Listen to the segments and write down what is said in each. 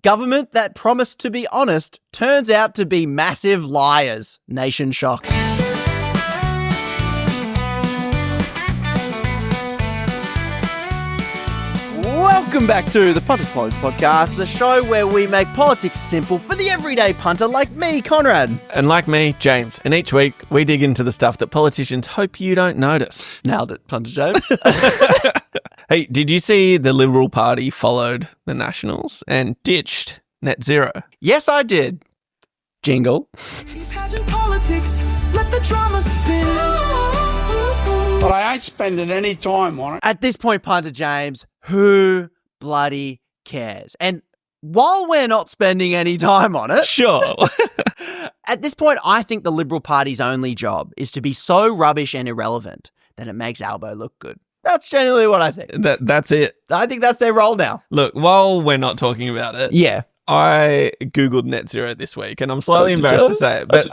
Government that promised to be honest turns out to be massive liars. Nation shocked. Welcome back to the Punters Comments podcast, the show where we make politics simple for the everyday punter like me, Conrad. And like me, James. And each week, we dig into the stuff that politicians hope you don't notice. Nailed it, Punter James. Hey, did you see the Liberal Party followed the Nationals and ditched net zero? Yes, I did. Jingle. Politics, let the drama spin. But I ain't spending any time on it. At this point, Punter James, who bloody cares? And while we're not spending any time on it, Sure. at this point, I think the Liberal Party's only job is to be so rubbish and irrelevant that it makes Albo look good. That's generally what I think. That's it. I think that's their role now. Look, while we're not talking about it, Yeah. I Googled net zero this week, and I'm slightly embarrassed to say it, but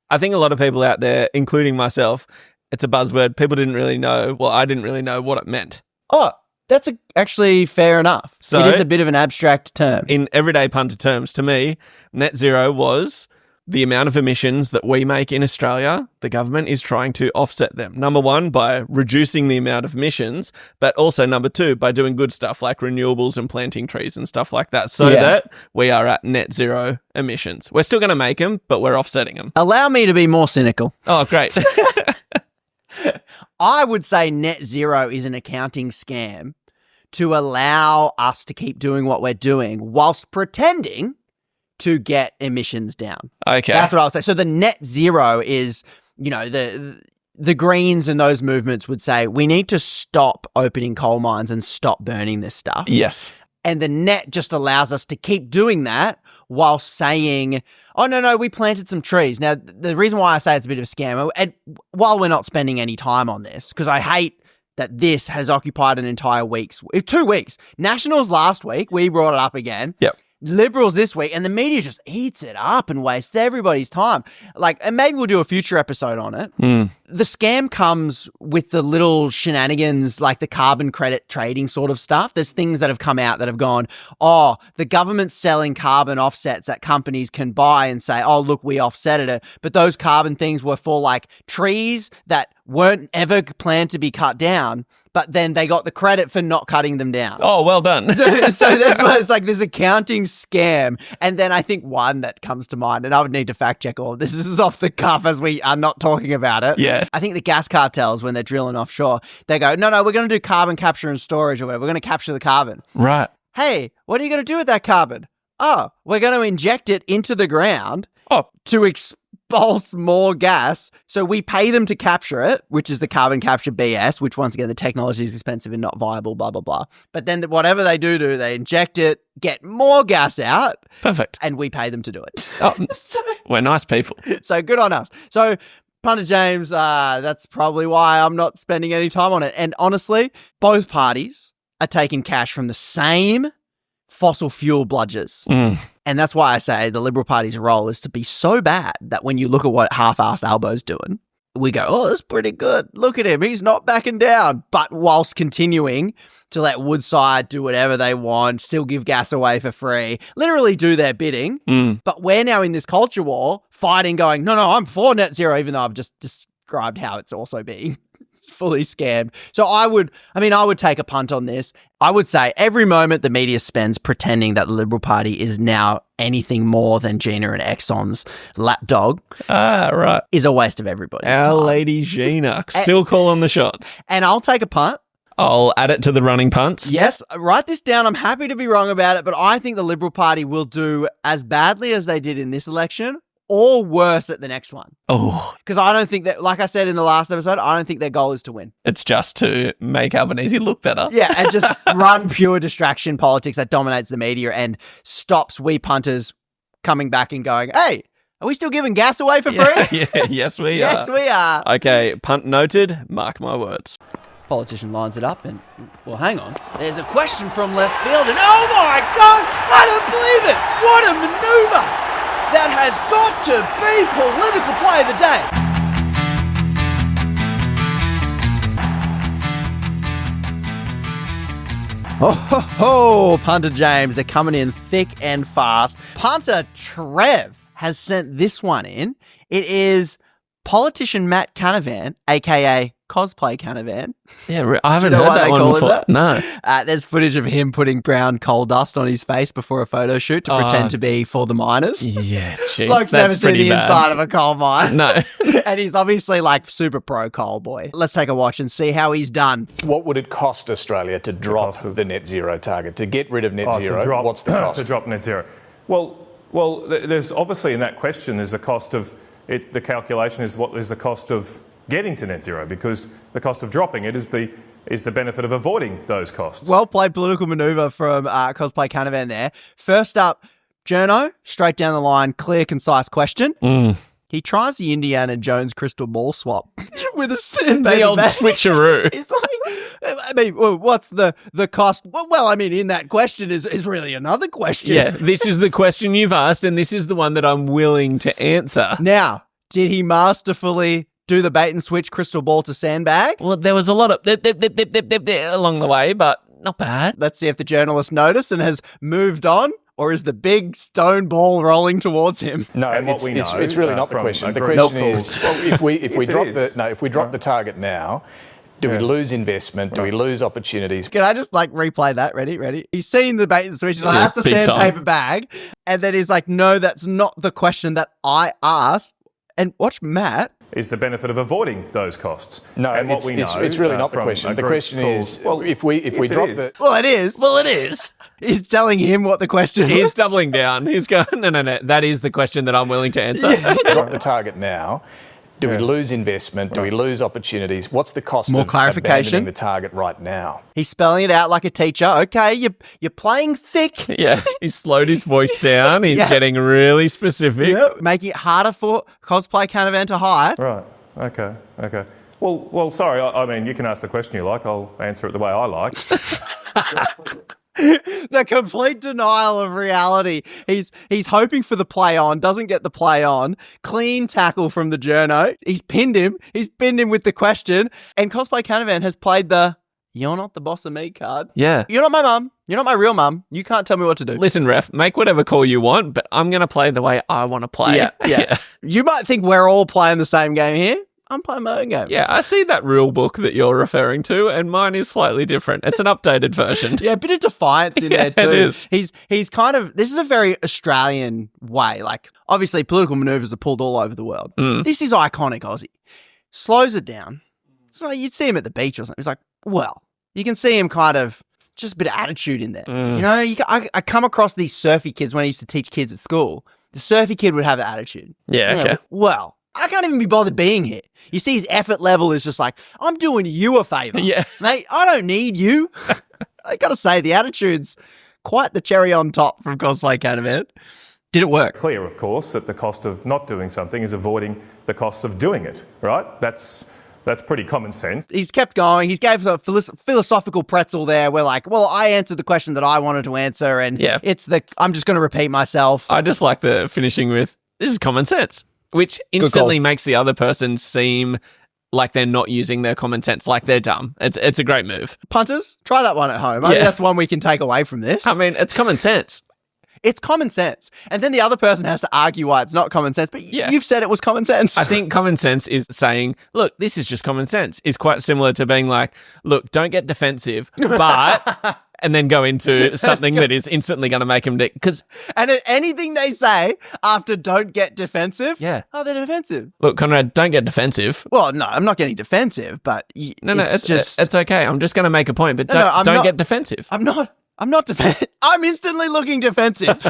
I think a lot of people out there, including myself, it's a buzzword. People didn't really know. Well, I didn't really know what it meant. Oh, that's actually fair enough. So, it is a bit of an abstract term. In everyday punter terms, to me, net zero was the amount of emissions that we make in Australia. The government is trying to offset them. Number one, by reducing the amount of emissions, but also number two, by doing good stuff like renewables and planting trees and stuff like that, so that we are at net zero emissions. We're still going to make them, but we're offsetting them. Allow me to be more cynical. Oh, great. I would say net zero is an accounting scam to allow us to keep doing what we're doing whilst pretending to get emissions down. Okay. That's what I would say. So the net zero is, you know, the Greens and those movements would say, we need to stop opening coal mines and stop burning this stuff. Yes. And the net just allows us to keep doing that while saying, oh, no, we planted some trees. Now, the reason why I say it's a bit of a scam, and while we're not spending any time on this, because I hate that this has occupied an entire 2 weeks. Nationals last week, we brought it up again. Yep. Liberals this week, and the media just eats it up and wastes everybody's time. And maybe we'll do a future episode on it. The scam comes with the little shenanigans, like the carbon credit trading sort of stuff. There's things that have come out that have gone, oh, the government's selling carbon offsets that companies can buy and say, oh, look, we offsetted it. But those carbon things were for like trees that weren't ever planned to be cut down, but then they got the credit for not cutting them down. Oh, well done. So that's why it's like this accounting scam. And then I think one that comes to mind, and I would need to fact check all of this. This is off the cuff as we are not talking about it. Yeah. I think the gas cartels, when they're drilling offshore, they go, no, we're going to do carbon capture and storage or whatever. We're going to capture the carbon. Right. Hey, what are you going to do with that carbon? Oh, we're going to inject it into the ground to expulse more gas. So we pay them to capture it, which is the carbon capture BS, which once again, the technology is expensive and not viable, blah, blah, blah. But then whatever they do, they inject it, get more gas out. Perfect. And we pay them to do it. Oh, we're nice people. So good on us. So Punter James, that's probably why I'm not spending any time on it. And honestly, both parties are taking cash from the same fossil fuel bludgers. And that's why I say the Liberal Party's role is to be so bad that when you look at what half-assed Albo's doing, we go, oh, that's pretty good. Look at him. He's not backing down. But whilst continuing to let Woodside do whatever they want, still give gas away for free, literally do their bidding. But we're now in this culture war fighting going, no, I'm for net zero, even though I've just described how it's also being fully scammed. So I would take a punt on this. I would say every moment the media spends pretending that the Liberal Party is now anything more than Gina and Exxon's lapdog Right. is a waste of everybody's time. Our Lady Gina, still calling the shots. And I'll take a punt. I'll add it to the running punts. Yes, write this down. I'm happy to be wrong about it, but I think the Liberal Party will do as badly as they did in this election or worse at the next one. Oh. Because I don't think that, like I said in the last episode, I don't think their goal is to win. It's just to make Albanese look better. Yeah, and just run pure distraction politics that dominates the media and stops we punters coming back and going, hey, are we still giving gas away for free? Yeah, yes, we are. Yes, we are. Okay, punt noted. Mark my words. Politician lines it up and, well, hang on. There's a question from left field and, oh my God, I don't believe it. What a manoeuvre. That has got to be political play of the day. Oh, ho, ho, Punter James, they're coming in thick and fast. Punter Trev has sent this one in. It is politician Matt Canavan, a.k.a. Cosplay Canavan. Yeah, I haven't Do you know heard why that they one call it before. that? No. There's footage of him putting brown coal dust on his face before a photo shoot to pretend to be for the miners. Yeah, jeez. Bloke's that's never seen pretty the bad. inside of a coal mine. No. And he's obviously like super pro coal boy. Let's take a watch and see how he's done. What would it cost Australia to drop the net zero target, to get rid of net zero? What's the cost? To drop net zero. Well, there's obviously in that question there's the cost of it. The calculation is what is the cost of getting to net zero, because the cost of dropping it is the benefit of avoiding those costs. Well played political manoeuvre from Cosplay Canavan there. First up, Journo, straight down the line, clear, concise question. He tries the Indiana Jones crystal ball swap with a sandpaper The old bag. switcheroo. It's like, I mean, what's the cost? Well, I mean, in that question is really another question. Yeah, this is the question you've asked, and this is the one that I'm willing to answer. Now, did he masterfully do the bait and switch crystal ball to sandbag? Well, there was a lot of along the way, but not bad. Let's see if the journalist noticed and has moved on, or is the big stone ball rolling towards him? No, And what it's, we it's, know, it's really not the from question. a The group- question Nope. is, well, if we Yes, drop it is. if we drop the target now, do we lose investment? Do we lose opportunities? Can I just like replay that? Ready? He's seen the bait and switch. He's like, Yeah, that's a big time. sandpaper bag. And then he's like, no, that's not the question that I asked. And watch Matt. Is the benefit of avoiding those costs. No, and what it's, we know, it's really not the from question. a The group question called- is, well, if we yes, it drop is. the Well, it is. Well, it is. He's telling him what the question He's is. doubling down. He's going, no. That is the question that I'm willing to answer. drop the target now, do we lose investment? Do we lose opportunities? What's the cost More of clarification? abandoning the target right now? He's spelling it out like a teacher. Okay, you're playing thick. Yeah, he's slowed his voice down. He's Yeah. getting really specific. Yeah, making it harder for Cosplay Canavan to hide. Right. Okay. Well. Sorry. I mean, you can ask the question you like. I'll answer it the way I like. The complete denial of reality. He's hoping for the play on, doesn't get the play on. Clean tackle from the journo. He's pinned him with the question. And Cosplay Canavan has played the "You're not the boss of me" card. Yeah. You're not my mum. You're not my real mum. You can't tell me what to do. Listen, ref, make whatever call you want, but I'm going to play the way I want to play. Yeah. You might think we're all playing the same game here. I'm playing my own game. Yeah, I see that rule book that you're referring to, and mine is slightly different. It's an updated version. Yeah, a bit of defiance in there Yeah, too. it is. He's kind of, this is a very Australian way. Like, obviously, political manoeuvres are pulled all over the world. This is iconic Aussie. Slows it down. So you'd see him at the beach or something. He's like, well, you can see him kind of, just a bit of attitude in there. You know, I come across these surfy kids when I used to teach kids at school. The surfy kid would have an attitude. Yeah, Yeah, okay. well, I can't even be bothered being here. You see his effort level is just like, I'm doing you a favour. Yeah. Mate, I don't need you. I gotta say, the attitude's quite the cherry on top from Cosplay Canavan. Did it work? Clear, of course, that the cost of not doing something is avoiding the costs of doing it. Right? That's pretty common sense. He's kept going. He's gave a philosophical pretzel there. We're like, well, I answered the question that I wanted to answer, and Yeah. I'm just going to repeat myself. I just like the finishing with, this is common sense, which instantly makes the other person seem like they're not using their common sense, like they're dumb. It's a great move. Punters, try that one at home. I think that's one we can take away from this. I mean, it's common sense. It's common sense. And then the other person has to argue why it's not common sense. But Yeah. you've said it was common sense. I think common sense is saying, look, this is just common sense, is quite similar to being like, look, don't get defensive, but, and then go into something that is instantly going to make him, because, And anything they say after don't get defensive, Yeah. oh, they're defensive. look, Conrad, don't get defensive. Well, no, I'm not getting defensive, but No, it's okay. I'm just going to make a point, but No, I'm don't not- get defensive. I'm not defensive. I'm instantly looking defensive.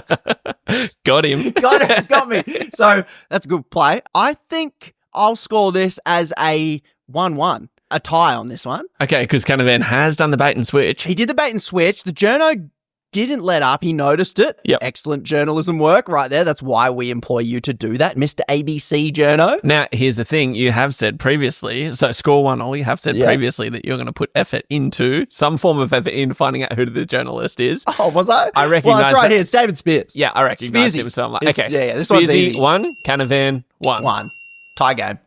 Got him. Got me. So that's a good play. I think I'll score this as a 1-1, a tie on this one. Okay, because Canavan has done the bait and switch. He did the bait and switch. The journo didn't let up. He noticed it. Yep. Excellent journalism work right there. That's why we employ you to do that, Mr. ABC journo. Now, here's the thing. You have said previously, so score 1-1, you have said previously that you're going to put effort into, some form of effort in finding out who the journalist is. Oh, was I? I recognise Well, it's right that- here. It's David Spears. Yeah, I recognise Spearsy. him, so I'm like, It's- okay. yeah, this one's Spearsy, easy. 1, Canavan, 1. 1. Tie game.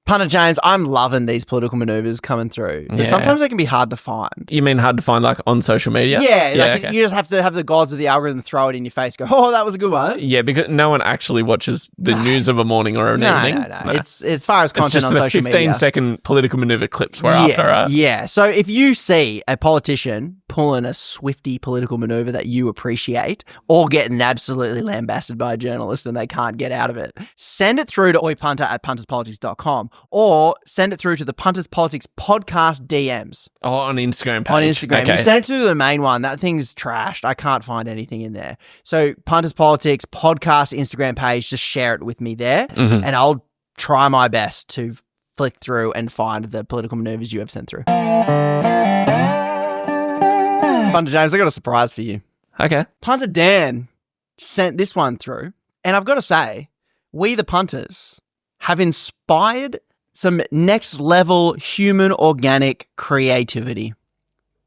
Punter James, I'm loving these political maneuvers coming through. Yeah. Sometimes they can be hard to find. You mean hard to find like on social media? Yeah, okay. You just have to have the gods of the algorithm throw it in your face, go, oh, that was a good one. Yeah, because no one actually watches the news of a morning or an evening. No. It's as far as content just on the social media. 15-second political maneuver clips we're after. Yeah. So if you see a politician pulling a swifty political maneuver that you appreciate or getting absolutely lambasted by a journalist and they can't get out of it, send it through to oipunter@punterspolitics.com or send it through to the Punters Politics podcast DMs. Oh, on Instagram page. On Instagram. Okay. You send it to the main one. That thing's trashed. I can't find anything in there. So Punters Politics podcast Instagram page, just share it with me there and I'll try my best to flick through and find the political maneuvers you have sent through. Punter James, I got a surprise for you. Okay. Punter Dan sent this one through, and I've got to say, we the punters have inspired some next level human organic creativity.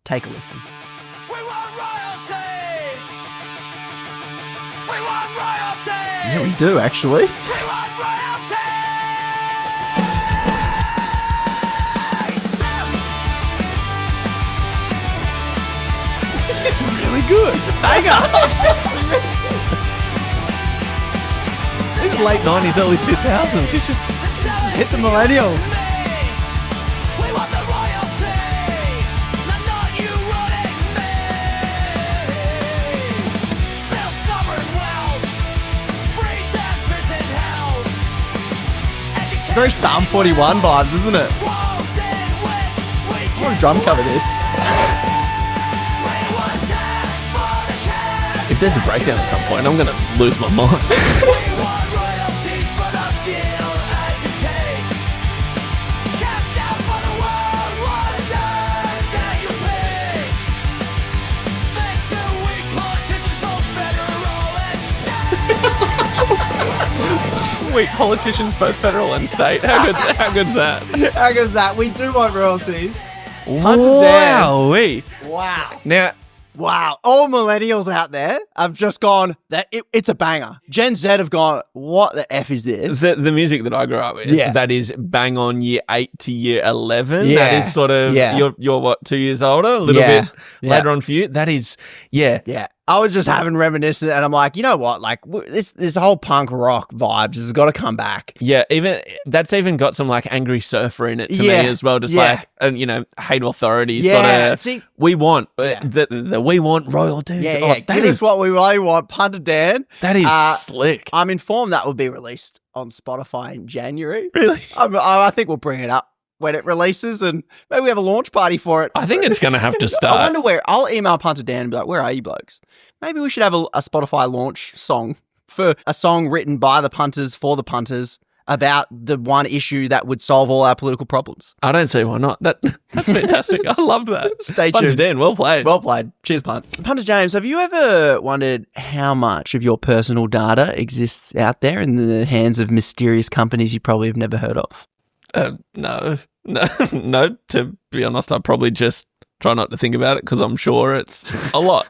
Take a listen. We want royalties! We want royalties! Yeah, we do actually. We want royalties! This is really good. It's a banger. This is late 90s, early 2000s. This is... Hit the millennial. We want the royalty! Not you running me! Build sovereign wealth! Free taxes and health! It's very Psalm 41 vibes, isn't it? Walls in which we I want to drum cover this. want tax for the cash! If there's a breakdown at some point, I'm going to lose my mind. We want royalties for the few and you take. Cast out for the world wonders that you pick. Thanks to weak politicians, both federal and state. Weak politicians, both federal and state. How good's that? How goes that? We do want royalties. Punter Dan. Wowee. Wow. Now, Wow. All millennials out there have just gone, it's a banger. Gen Z have gone, what the F is this? the music that I grew up with, that is bang on year 8 to year 11. Yeah. That is sort of, you're what, 2 years older? A little bit later on for you? That is, Yeah. I was just having reminiscent and I'm like, you know what? Like this whole punk rock vibes has got to come back. Yeah, that's even got some like angry surfer in it to me as well. Just like, hate authority sort of. See, we want, we want royalties. Give us what we really want. Punter Dan. That is slick. I'm informed that will be released on Spotify in January. Really? I think we'll bring it up when it releases and maybe we have a launch party for it. I think it's going to have to start. I wonder where, I'll email Punter Dan and be like, where are you blokes? Maybe we should have a Spotify launch song for a song written by the punters for the punters about the one issue that would solve all our political problems. I don't see why not. That's fantastic. I love that. Stay Punter tuned. Dan, well played. Well played. Cheers, Punt. Punter James, have you ever wondered how much of your personal data exists out there in the hands of mysterious companies you probably have never heard of? No. To be honest, I probably just try not to think about it because I'm sure it's a lot.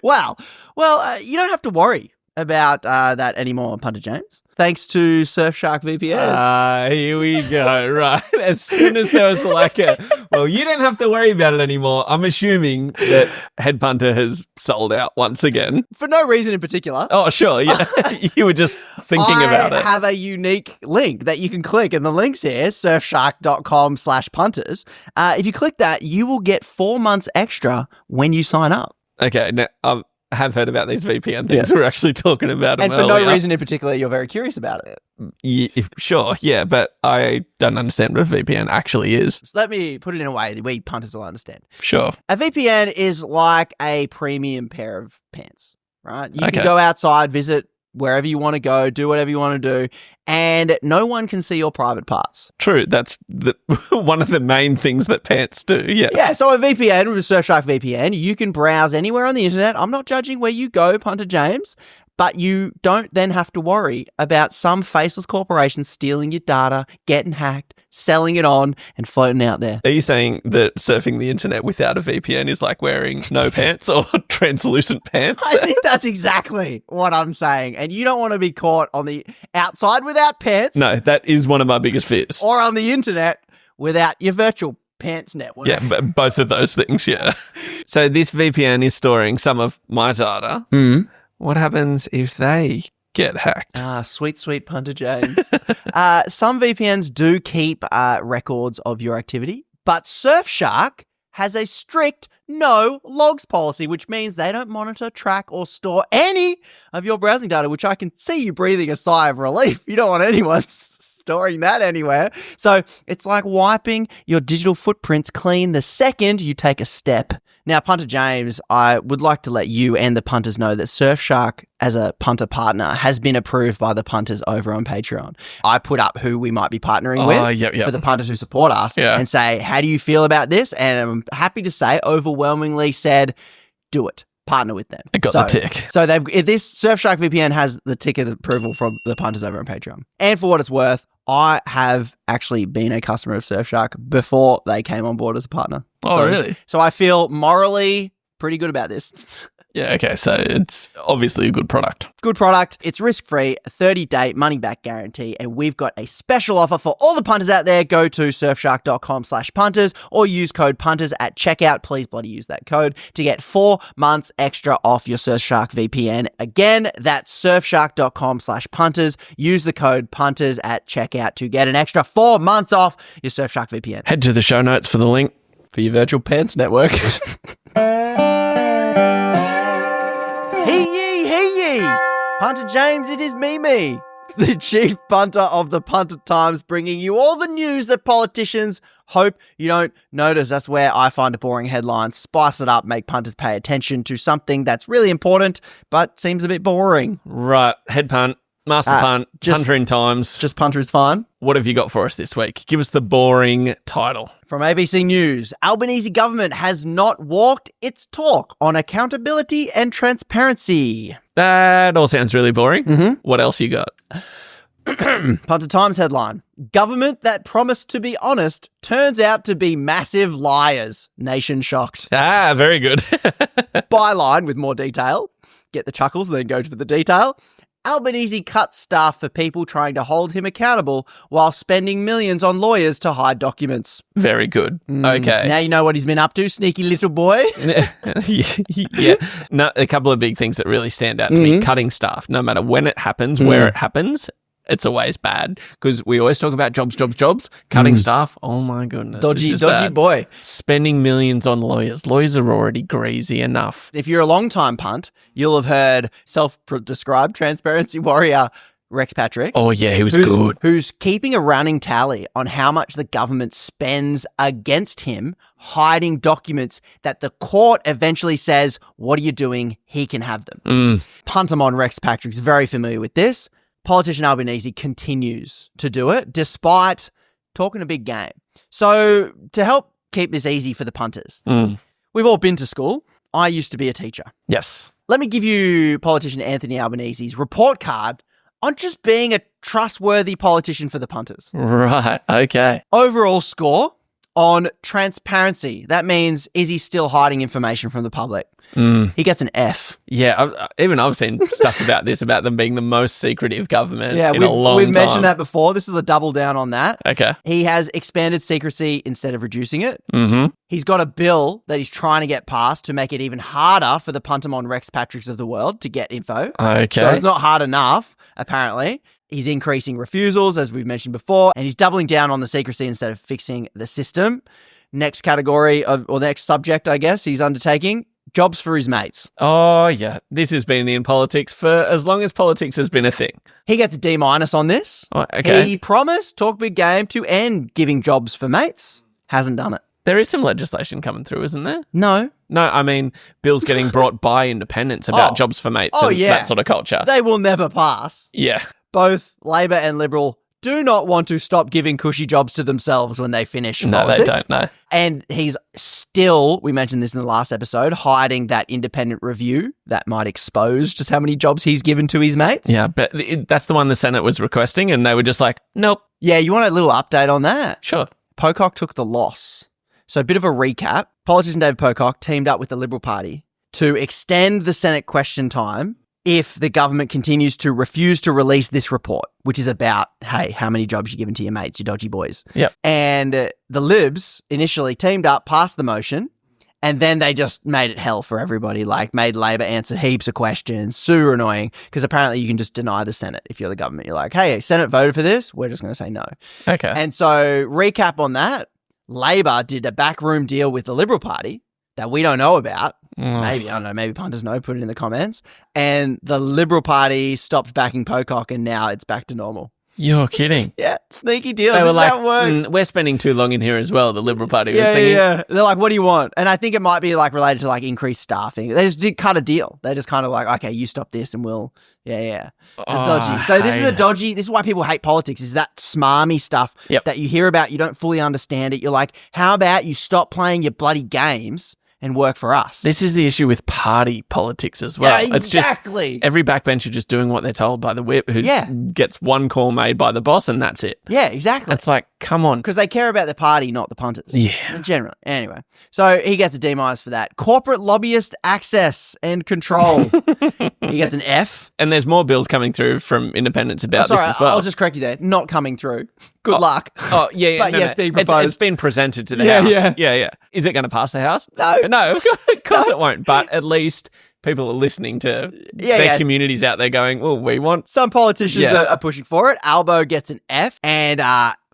Wow. Well, you don't have to worry about that anymore, Punter James. Thanks to Surfshark VPN. Here we go. Right. As soon as there was like you don't have to worry about it anymore. I'm assuming that Head Punter has sold out once again. For no reason in particular. Oh, sure. Yeah. You were just thinking about it. I have a unique link that you can click, and the link's here, surfshark.com/punters. If you click that, you will get 4 months extra when you sign up. Okay. Now, I have heard about these VPN things. We're actually talking about them and for earlier. no reason in particular, you're very curious about it. Yeah, sure, yeah, but I don't understand what a VPN actually is. So let me put it in a way that we punters will understand. Sure. A VPN is like a premium pair of pants, right? You can go outside, visit wherever you want to go, do whatever you want to do, and no one can see your private parts. True. That's one of the main things that pants do, yes. Yeah, so a VPN, with Surfshark VPN, you can browse anywhere on the internet. I'm not judging where you go, Punter James, But you don't then have to worry about some faceless corporation stealing your data, getting hacked, selling it on, and floating out there. Are you saying that surfing the internet without a VPN is like wearing no pants or translucent pants? I think that's exactly what I'm saying. And you don't want to be caught on the outside without pants. No, that is one of my biggest fears. Or on the internet without your virtual pants network. Yeah, but both of those things, yeah. So this VPN is storing some of my data. What happens if they get hacked? Sweet, sweet Punter James. Some VPNs do keep records of your activity, but Surfshark has a strict no logs policy, which means they don't monitor, track, or store any of your browsing data, which I can see you breathing a sigh of relief. You don't want anyone storing that anywhere. So it's like wiping your digital footprints clean the second you take a step. Now, Punter James, I would like to let you and the punters know that Surfshark, as a punter partner, has been approved by the punters over on Patreon. I put up who we might be partnering with for the punters who support us and say, how do you feel about this? And I'm happy to say, overwhelmingly said, do it. Partner with them. I got the tick. So this Surfshark VPN has the tick of approval from the punters over on Patreon. And for what it's worth, I have actually been a customer of Surfshark before they came on board as a partner. Oh, really? So I feel morally pretty good about this. Yeah, okay. So it's obviously a good product. Good product. It's risk-free, a 30-day money-back guarantee, and we've got a special offer for all the punters out there. Go to surfshark.com/punters or use code punters at checkout. Please bloody use that code to get 4 months extra off your Surfshark VPN. Again, that's surfshark.com/punters. Use the code punters at checkout to get an extra 4 months off your Surfshark VPN. Head to the show notes for the link. For your virtual pants network. Hee yee! Punter James, it is me, the chief punter of the Punter Times, bringing you all the news that politicians hope you don't notice. That's where I find a boring headline, spice it up, make punters pay attention to something that's really important, but seems a bit boring. Right, head punt, master punt, punter in times. Just punter is fine. What have you got for us this week? Give us the boring title. From ABC News, Albanese government has not walked its talk on accountability and transparency. That all sounds really boring. What else you got? Punter Times headline, government that promised to be honest turns out to be massive liars. Nation shocked. Very good. Byline with more detail. Get the chuckles, then go to the detail. Albanese cuts staff for people trying to hold him accountable while spending millions on lawyers to hide documents. Very good. Okay. Now you know what he's been up to, sneaky little boy. Yeah. No, a couple of big things that really stand out to me. Cutting staff, no matter when it happens, where it happens, it's always bad because we always talk about jobs. Cutting staff, oh my goodness. Dodgy bad. boy. Spending millions on lawyers. Lawyers are already greasy enough. If you're a long-time punt, you'll have heard self-described transparency warrior Rex Patrick. Oh yeah, he was good. Who's keeping a running tally on how much the government spends against him, hiding documents that the court eventually says, what are you doing? He can have them. Puntamon Rex Patrick's very familiar with this. Politician Albanese continues to do it despite talking a big game. So to help keep this easy for the punters, we've all been to school. I used to be a teacher. Yes. Let me give you politician Anthony Albanese's report card on just being a trustworthy politician for the punters. Right. Okay. Overall score on transparency. That means, is he still hiding information from the public? He gets an F. Yeah, I've seen stuff about this, about them being the most secretive government in a long time. We've mentioned that before. This is a double down on that. Okay. He has expanded secrecy instead of reducing it. He's got a bill that he's trying to get passed to make it even harder for the Puntamon Rex Patricks of the world to get info. Okay. So it's not hard enough, apparently. He's increasing refusals, as we've mentioned before, and he's doubling down on the secrecy instead of fixing the system. Next category, or next subject, I guess, he's undertaking. Jobs for his mates. Oh, yeah. This has been in politics for as long as politics has been a thing. He gets a D- on this. Oh, okay. He promised, talk big game, to end giving jobs for mates. Hasn't done it. There is some legislation coming through, isn't there? No. No, I mean, bills getting brought by independents about jobs for mates and that sort of culture. They will never pass. Yeah. Both Labor and Liberal do not want to stop giving cushy jobs to themselves when they finish No, politics. they don't, no. And he's still, we mentioned this in the last episode, hiding that independent review that might expose just how many jobs he's given to his mates. Yeah, but that's the one the Senate was requesting, and they were just like, nope. Yeah, you want a little update on that? Sure. Pocock took the loss. So a bit of a recap. Politician David Pocock teamed up with the Liberal Party to extend the Senate question time if the government continues to refuse to release this report, which is about, hey, how many jobs you giving to your mates, you dodgy boys. Yep. And the Libs initially teamed up, passed the motion, and then they just made it hell for everybody, like made Labor answer heaps of questions, super annoying, because apparently you can just deny the Senate if you're the government. You're like, hey, Senate voted for this, we're just going to say no. Okay. And so, recap on that, Labor did a backroom deal with the Liberal Party that we don't know about. Maybe, I don't know, maybe punters know, put it in the comments. And the Liberal Party stopped backing Pocock and now it's back to normal. You're kidding. Yeah, sneaky deal. They This were is like, how it works. we're spending too long in here as well, the Liberal Party was Yeah, thinking. yeah. They're like, what do you want? And I think it might be like related to like increased staffing. They just did cut a deal. They just kind of like, okay, you stop this and we'll, yeah. It's dodgy. So this is this is why people hate politics, is that smarmy stuff that you hear about, you don't fully understand it. You're like, how about you stop playing your bloody games and work for us? This is the issue with party politics as well. Yeah, exactly. It's just every backbencher just doing what they're told by the whip, who gets one call made by the boss and that's it. Yeah, exactly. It's like, come on. Because they care about the party, not the punters. Yeah. Generally. Anyway. So he gets a D- for that. Corporate lobbyist access and control. He gets an F. And there's more bills coming through from independents about this as well. I'll just correct you there. Not coming through. Good luck. Oh, yeah. But yes, being It's proposed. been presented to the House. Yeah. Is it going to pass the House? No, of course it won't. But at least people are listening to their communities out there going, well, we want... Some politicians are pushing for it. Albo gets an F. And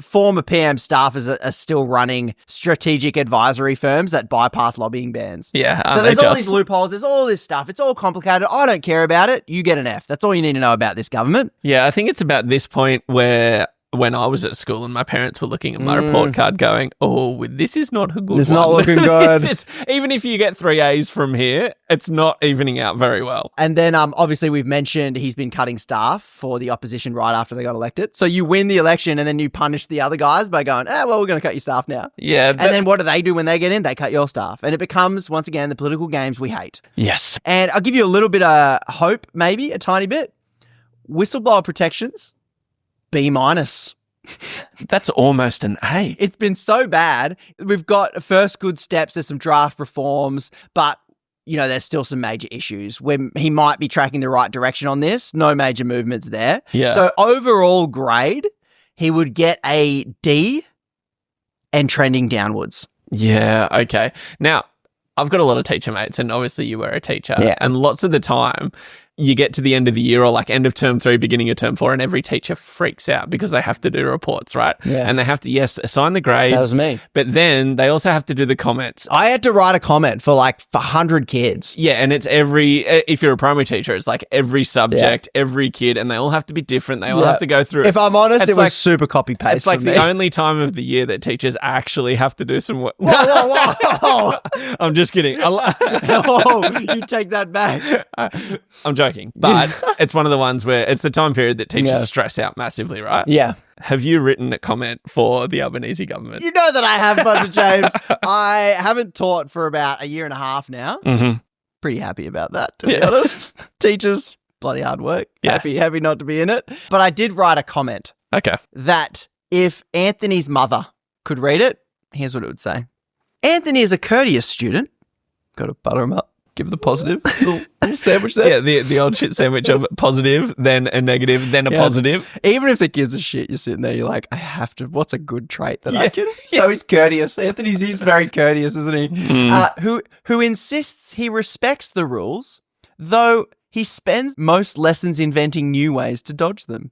former PM staffers are still running strategic advisory firms that bypass lobbying bans. Yeah. So there's all these loopholes. There's all this stuff. It's all complicated. I don't care about it. You get an F. That's all you need to know about this government. Yeah, I think it's about this point where... when I was at school and my parents were looking at my report card going, oh, this is not a good one. It's not looking good. Even if you get 3 A's from here, it's not evening out very well. And then obviously we've mentioned he's been cutting staff for the opposition right after they got elected. So you win the election and then you punish the other guys by going, well, we're going to cut your staff now. Yeah. And then what do they do when they get in? They cut your staff. And it becomes, once again, the political games we hate. Yes. And I'll give you a little bit of hope, maybe, a tiny bit. Whistleblower protections, B-. That's almost an A. It's been so bad. We've got first good steps. There's some draft reforms, but there's still some major issues where he might be tracking the right direction on this. No major movements there. Yeah. So overall grade, he would get a D and trending downwards. Yeah. Okay. Now, I've got a lot of teacher mates, and obviously you were a teacher. Yeah. And lots of the time, you get to the end of the year or like end of term 3, beginning of term 4, and every teacher freaks out because they have to do reports, right? Yeah. And they have to, assign the grades. That was me. But then they also have to do the comments. I had to write a comment for 100 kids. Yeah, and it's if you're a primary teacher, it's like every subject, every kid, and they all have to be different. They all have to go through. If I'm honest, It's it was super copy-paste It's like for me. the only time of the year that teachers actually have to do some work. Whoa. I'm just kidding. Oh, you take that back. I'm joking. But it's one of the ones where it's the time period that teachers stress out massively, right? Yeah. Have you written a comment for the Albanese government? You know that I have, Punter James. I haven't taught for about a year and a half now. Mm-hmm. Pretty happy about that, to be honest. Teachers, bloody hard work. Yeah. Happy not to be in it. But I did write a comment Okay. that if Anthony's mother could read it, here's what it would say. Anthony is a courteous student. Got to butter him up. Give the positive. little sandwich there. Yeah, the old shit sandwich of positive, then a negative, then a positive. Even if the kids are shit, you're sitting there, you're like, I have to, what's a good trait that I can? So he's courteous. He's very courteous, isn't he? Who insists he respects the rules, though he spends most lessons inventing new ways to dodge them.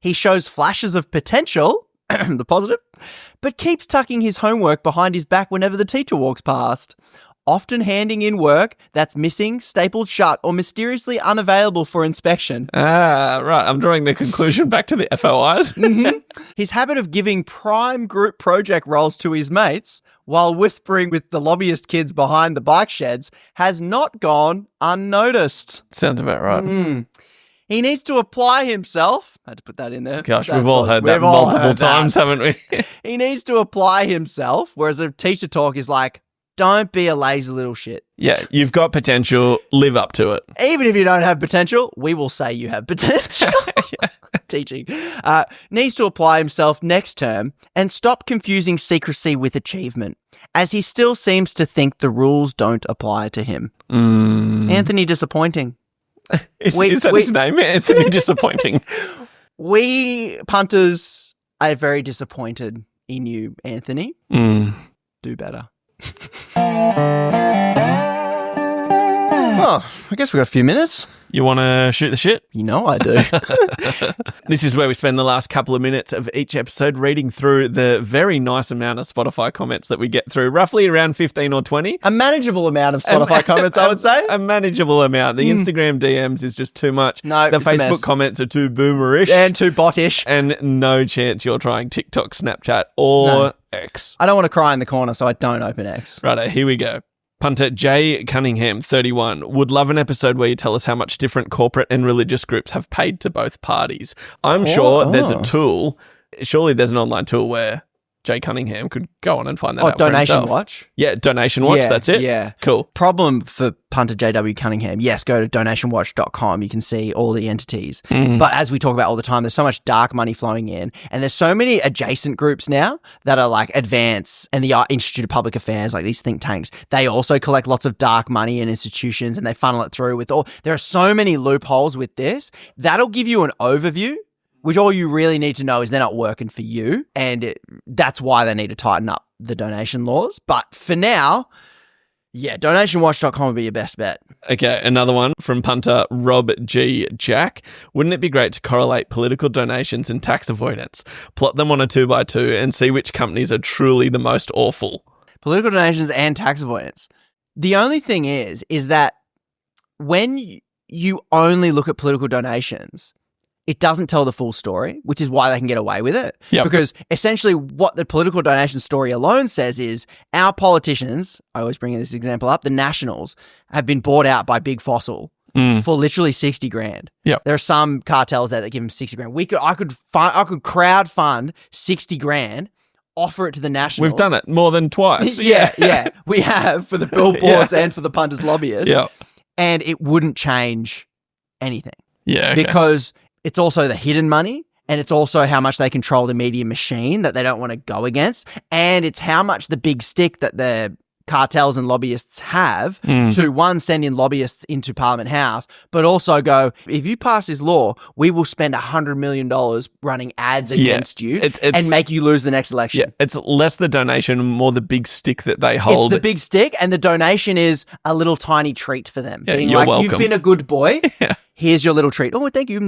He shows flashes of potential, the positive, but keeps tucking his homework behind his back whenever the teacher walks past, often handing in work that's missing, stapled shut, or mysteriously unavailable for inspection. Ah, right. I'm drawing the conclusion back to the FOIs. His habit of giving prime group project roles to his mates while whispering with the lobbyist kids behind the bike sheds has not gone unnoticed. Sounds about right. He needs to apply himself. I had to put that in there. Gosh, we've all heard that multiple times, haven't we? He needs to apply himself, whereas a teacher talk is like, don't be a lazy little shit. Yeah, you've got potential. Live up to it. Even if you don't have potential, we will say you have potential. Teaching. Needs to apply himself next term and stop confusing secrecy with achievement, as he still seems to think the rules don't apply to him. Anthony Disappointing. Is that his name? Anthony Disappointing. We punters are very disappointed in you, Anthony. Do better. Oh, I guess we've got a few minutes. You want to shoot the shit? You know I do. This is where we spend the last couple of minutes of each episode reading through the very nice amount of Spotify comments that we get through, roughly around 15 or 20. A manageable amount of Spotify comments, I would say. A manageable amount. The Instagram DMs is just too much. No, the it's a Facebook mess. comments are too boomerish. And too bottish. And no chance you're trying TikTok, Snapchat, or X. I don't want to cry in the corner, so I don't open X. Righto, here we go. Punter J. Cunningham, 31, would love an episode where you tell us how much different corporate and religious groups have paid to both parties. I'm sure there's a tool. Surely there's an online tool where J. Cunningham could go on and find that out for Donation himself. Watch? Yeah, Donation Watch, Yeah, that's it? yeah. Cool. Problem for Punter JW Cunningham, yes, go to donationwatch.com. You can see all the entities. But as we talk about all the time, there's so much dark money flowing in. And there's so many adjacent groups now that are like Advance and the Institute of Public Affairs, like these think tanks. They also collect lots of dark money in institutions and they funnel it through with all. There are so many loopholes with this. That'll give you an overview, which all you really need to know is they're not working for you. And that's why they need to tighten up the donation laws. But for now, yeah, donationwatch.com would be your best bet. Okay, another one from punter Rob G. Jack. Wouldn't it be great to correlate political donations and tax avoidance? Plot them on a 2x2 and see which companies are truly the most awful. Political donations and tax avoidance. The only thing is that when you only look at political donations, it doesn't tell the full story, which is why they can get away with it. Yep. Because essentially what the political donation story alone says is our politicians, I always bring this example up, the Nationals, have been bought out by Big Fossil for literally 60 grand. Yep. There are some cartels that give them 60 grand. I could crowd fund 60 grand, offer it to the Nationals. We've done it more than twice. Yeah. We have for the billboards and for the punters lobbyists. Yeah. And it wouldn't change anything. Yeah. Okay. Because it's also the hidden money, and it's also how much they control the media machine that they don't want to go against, and it's how much the big stick that the cartels and lobbyists have to, one, send in lobbyists into Parliament House, but also go, if you pass this law, we will spend $100 million running ads against you and make you lose the next election. Yeah, it's less the donation, more the big stick that they hold. It's the big stick, and the donation is a little tiny treat for them. Yeah, being you're like, welcome. You've been a good boy. Here's your little treat. Oh, thank you.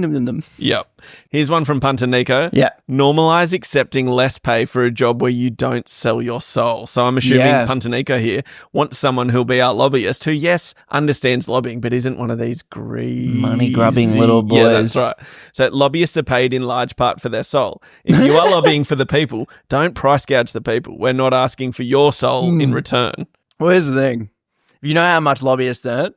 Yep. Here's one from Punter Nico. Yeah. Normalize accepting less pay for a job where you don't sell your soul. So I'm assuming Punter Nico here wants someone who'll be our lobbyist who, yes, understands lobbying, but isn't one of these greedy, money-grubbing little boys. Yeah, that's right. So lobbyists are paid in large part for their soul. If you are lobbying for the people, don't price gouge the people. We're not asking for your soul in return. Well, here's the thing. You know how much lobbyists earn?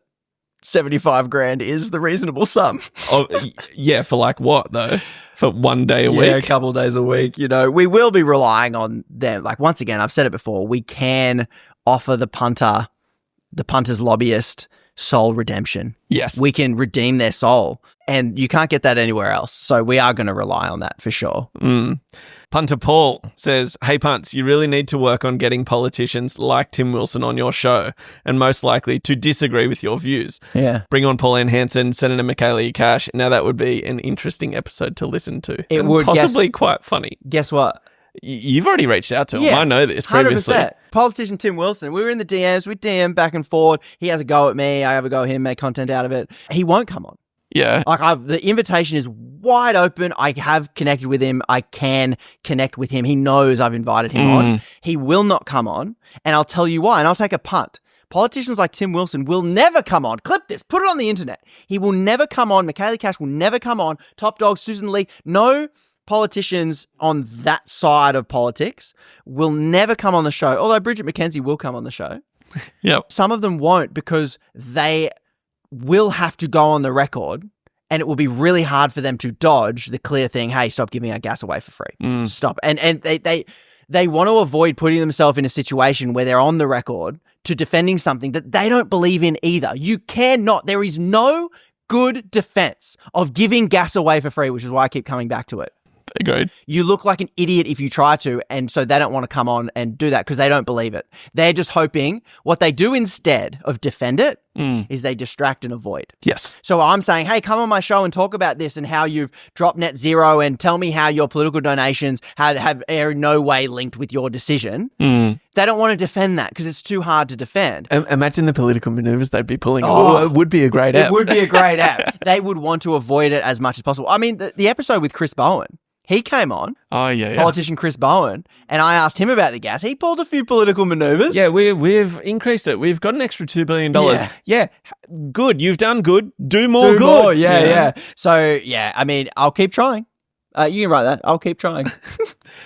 75 grand is the reasonable sum. Oh, yeah, for like what though? For one day a week? Yeah, a couple of days a week. You know, we will be relying on them. Like, once again, I've said it before, we can offer the punter's lobbyist soul redemption. Yes. We can redeem their soul, and you can't get that anywhere else. So we are going to rely on that for sure. Punter Paul says, hey Punts, you really need to work on getting politicians like Tim Wilson on your show, and most likely to disagree with your views. Yeah. Bring on Pauline Hanson, Senator Michaela Cash. Now that would be an interesting episode to listen to. It and would. Possibly quite funny. Guess what? You've already reached out to him. I know this previously. 100%. Politician Tim Wilson. We were in the DMs. We DM back and forth. He has a go at me. I have a go at him, make content out of it. He won't come on. Yeah. Like, the invitation is wide open. I have connected with him. I can connect with him. He knows I've invited him on. He will not come on, and I'll tell you why, and I'll take a punt. Politicians like Tim Wilson will never come on. Clip this. Put it on the internet. He will never come on. Michaela Cash will never come on. Top Dog, Susan Lee. No politicians on that side of politics will never come on the show, although Bridget McKenzie will come on the show. Yep. Some of them won't, because they will have to go on the record And it will be really hard for them to dodge the clear thing, hey, stop giving our gas away for free. Stop. And they want to avoid putting themselves in a situation where they're on the record to defending something that they don't believe in either. You cannot. There is no good defense of giving gas away for free, which is why I keep coming back to it. Agreed. You look like an idiot if you try to, and so they don't want to come on and do that because they don't believe it. They're just hoping what they do instead of defend it is they distract and avoid. Yes. So I'm saying, hey, come on my show and talk about this and how you've dropped net zero and tell me how your political donations are in no way linked with your decision. They don't want to defend that because it's too hard to defend. Imagine the political maneuvers they'd be pulling. Oh, it would be a great app. It would be a great app. They would want to avoid it as much as possible. I mean, the episode with Chris Bowen, he came on, politician Chris Bowen, and I asked him about the gas. He pulled a few political maneuvers. Yeah, we've increased it. We've got an extra $2 billion. Yeah, good. You've done good. Do more good. Yeah. So, yeah, I mean, I'll keep trying. You can write that. I'll keep trying.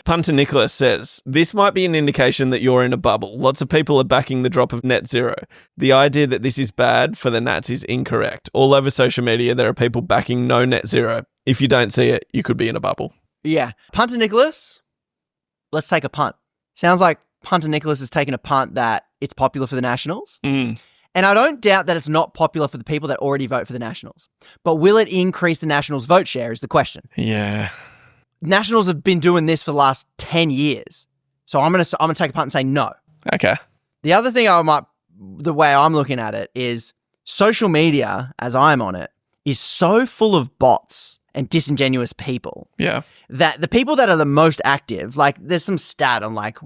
Punter Nicholas says, this might be an indication that you're in a bubble. Lots of people are backing the drop of net zero. The idea that this is bad for the Nats is incorrect. All over social media, there are people backing no net zero. If you don't see it, you could be in a bubble. Yeah. Punter Nicholas, let's take a punt. Sounds like Punter Nicholas is taking a punt that it's popular for the Nationals. And I don't doubt that it's not popular for the people that already vote for the Nationals. But will it increase the Nationals' vote share is the question. Yeah. Nationals have been doing this for the last 10 years. So I'm gonna take a punt and say no. Okay. The other thing the way I'm looking at it is social media, as I'm on it, is so full of bots and disingenuous people. Yeah. That the people that are the most active, like there's some stat on like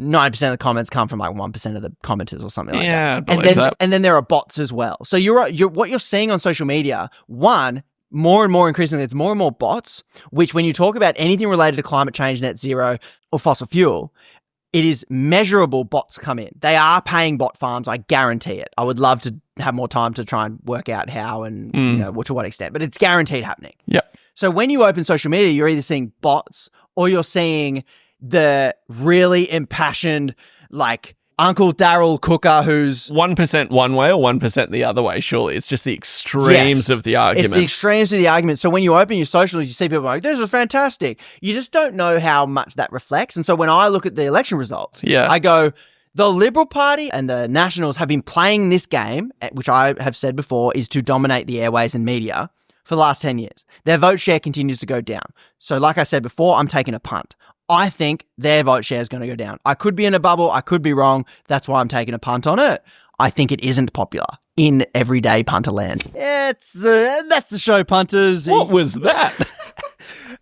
90% of the comments come from like 1% of the commenters or something like that. Yeah, I believe that. And then there are bots as well. So you're what you're seeing on social media, more and more increasingly, it's more and more bots, which when you talk about anything related to climate change, net zero, or fossil fuel, it is measurable bots come in. They are paying bot farms, I guarantee it. I would love to have more time to try and work out how and to what extent, but it's guaranteed happening. Yep. So when you open social media, you're either seeing bots or you're seeing the really impassioned, like, Uncle Daryl Cooker, who's 1% one way or 1% the other way, surely. It's just the extremes of the argument. It's the extremes of the argument. So when you open your socials, you see people like, this is fantastic. You just don't know how much that reflects. And so when I look at the election results, I go, the Liberal Party and the Nationals have been playing this game, which I have said before is to dominate the airways and media for the last 10 years. Their vote share continues to go down. So like I said before, I'm taking a punt. I think their vote share is going to go down. I could be in a bubble. I could be wrong. That's why I'm taking a punt on it. I think it isn't popular in everyday punter land. That's the show, punters. What was that?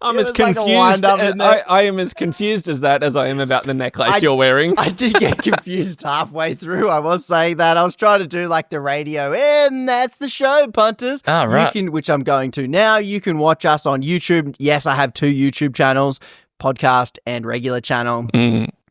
I'm as confused. I am as confused as that as I am about the necklace you're wearing. I did get confused halfway through. I was saying that. I was trying to do like the radio. And that's the show, punters. Oh, right. Which I'm going to now. You can watch us on YouTube. Yes, I have 2 YouTube channels. Podcast and regular channel.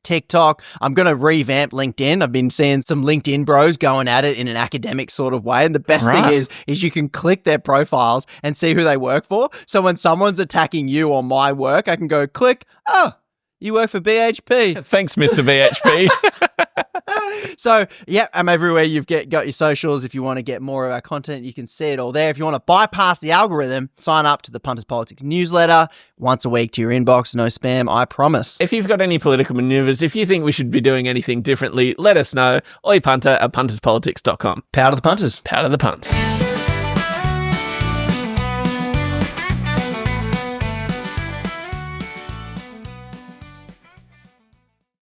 TikTok. I'm going to revamp LinkedIn. I've been seeing some LinkedIn bros going at it in an academic sort of way. And the best thing is you can click their profiles and see who they work for. So when someone's attacking you on my work, I can go click, oh, you work for BHP. Thanks, Mr. BHP. So, yeah, I'm everywhere. You've got your socials. If you want to get more of our content, you can see it all there. If you want to bypass the algorithm, sign up to the Punters Politics newsletter once a week to your inbox. No spam, I promise. If you've got any political maneuvers, if you think we should be doing anything differently, let us know. Oi punter at punterspolitics.com. Power to the punters. Power to the punts.